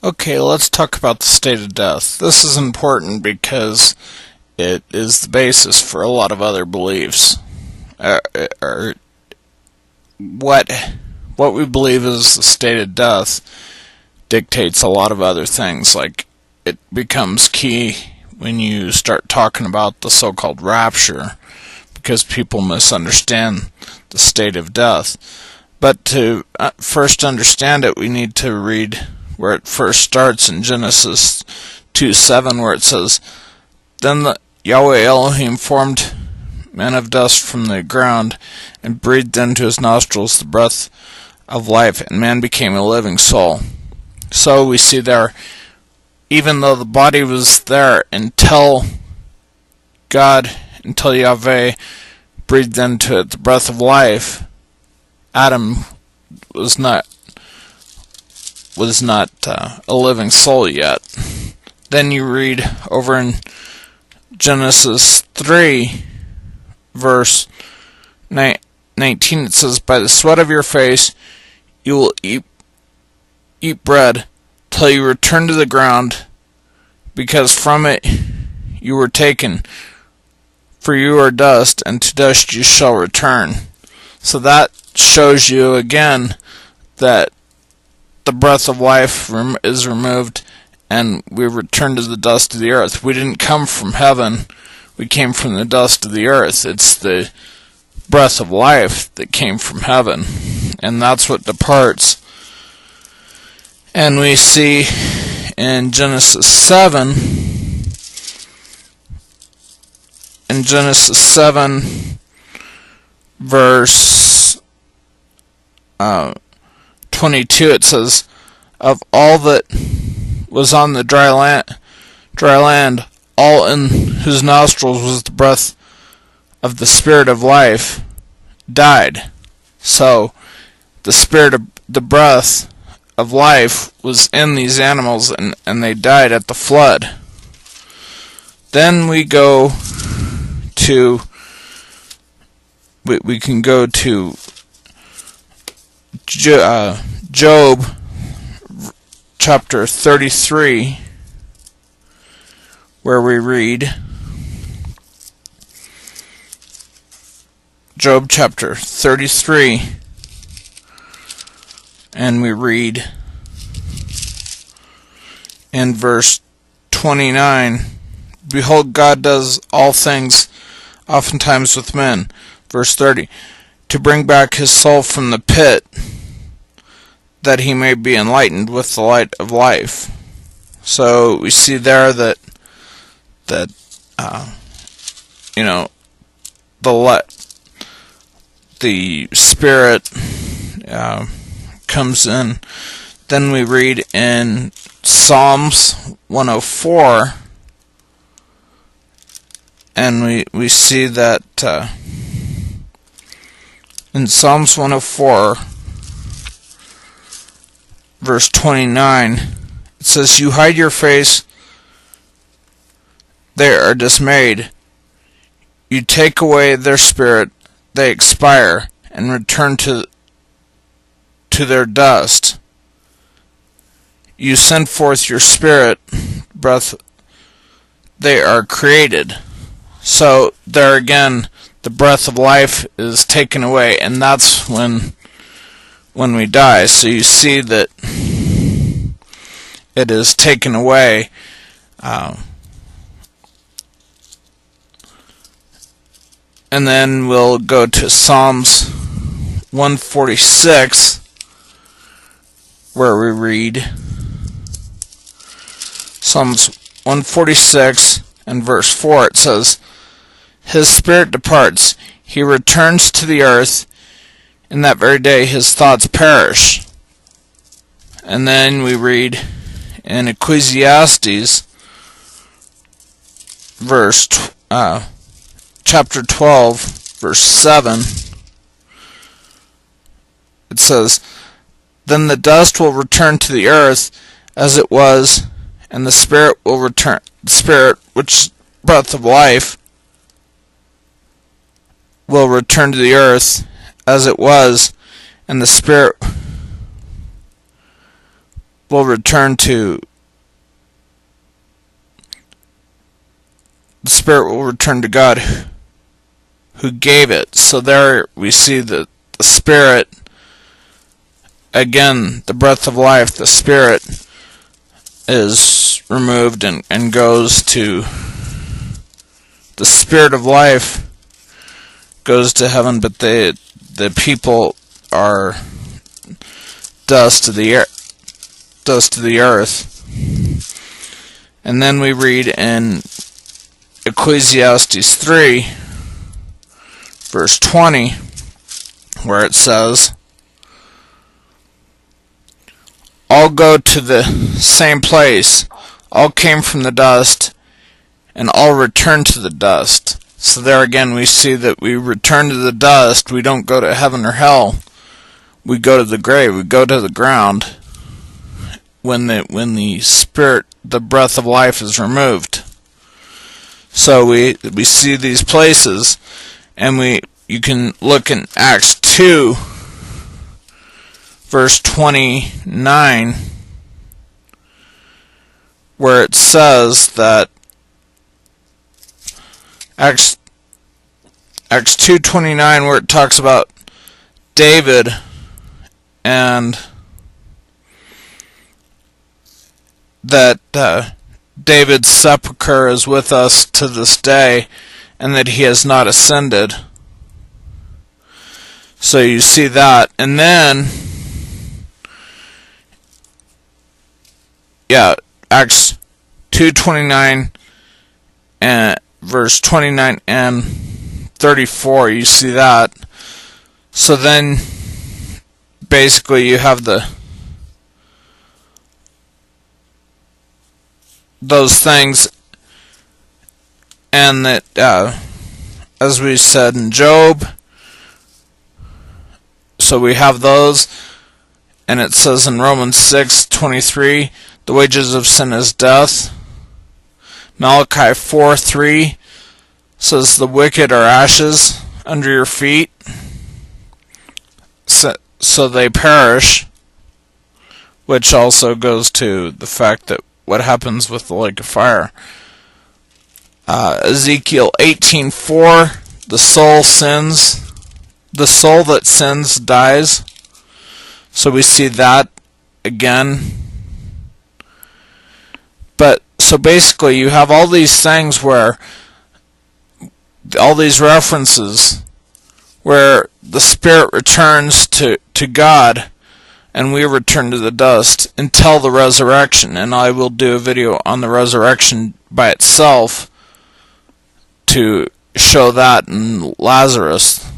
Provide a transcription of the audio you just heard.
Okay, let's talk about the state of death. This is important because it is the basis for a lot of other beliefs. Or what we believe is the state of death dictates a lot of other things. Like, it becomes key when you start talking about the so-called rapture, because people misunderstand the state of death. But to first understand it, we need to read where it first starts in Genesis 2:7, where it says, "Then Yahweh Elohim formed man of dust from the ground, and breathed into his nostrils the breath of life, and man became a living soul." So we see there, even though the body was there until Yahweh breathed into it the breath of life, Adam was not a living soul yet. Then you read over in Genesis 3, verse 19, it says, "By the sweat of your face you will eat bread till you return to the ground, because from it you were taken. For you are dust, and to dust you shall return." So that shows you again that the breath of life is removed, and we return to the dust of the earth. We didn't come from heaven, we came from the dust of the earth. It's the breath of life that came from heaven, and that's what departs. And we see in Genesis 7, verse 22, it says, "Of all that was on the dry land, all in whose nostrils was the breath of the spirit of life, died." So the breath of life was in these animals, and they died at the flood. Then we go to we can go to Job chapter 33, where we read Job chapter 33, and we read in verse 29, "Behold, God does all things oftentimes with men." Verse 30, "To bring back his soul from the pit, that he may be enlightened with the light of life." So we see there that the spirit comes in. Then we read in Psalms 104, and we see that in Psalms 104, verse 29, it says, "You hide your face, they are dismayed. You take away their spirit, they expire, and return to their dust. You send forth your spirit, breath, they are created." So there again, the breath of life is taken away, and that's when we die. So you see that it is taken away. And then we'll go to Psalms 146, where we read Psalms 146 and verse 4. It says, "His spirit departs, he returns to the earth, in that very day his thoughts perish." And then we read in Ecclesiastes chapter 12, verse 7, it says, "Then the dust will return to the earth as it was, and the spirit will return, the spirit, which is breath of life, will return to the earth as it was, and the spirit will return to the spirit will return to God who gave it. So there we see that the spirit, again, the breath of life, the spirit is removed and goes to the spirit of life goes to heaven, but the people are dust to the earth. And then we read in Ecclesiastes 3 verse 20 where it says, all go to the same place, all came from the dust, and all return to the dust. So there again we see that we return to the dust. We don't go to heaven or hell. We go to the grave. We go to the ground when the spirit, the breath of life, is removed. So we see these places, and you can look in Acts 2 verse 29 where it says that Acts 2:29 where it talks about David and that David's sepulcher is with us to this day and that he has not ascended. So you see that, and then Acts 2:29 and verse 29 and 34, you see that. So then basically you have those things, and that as we said in Job, so we have those, and it says in Romans 6:23, the wages of sin is death. Malachi 4:3 says the wicked are ashes under your feet, so they perish, which also goes to the fact that what happens with the lake of fire. Ezekiel 18:4, the soul sins. The soul that sins dies. So we see that again. But so basically you have all these things where all these references where the spirit returns to God and we return to the dust until the resurrection. And I will do a video on the resurrection by itself to show that in Lazarus.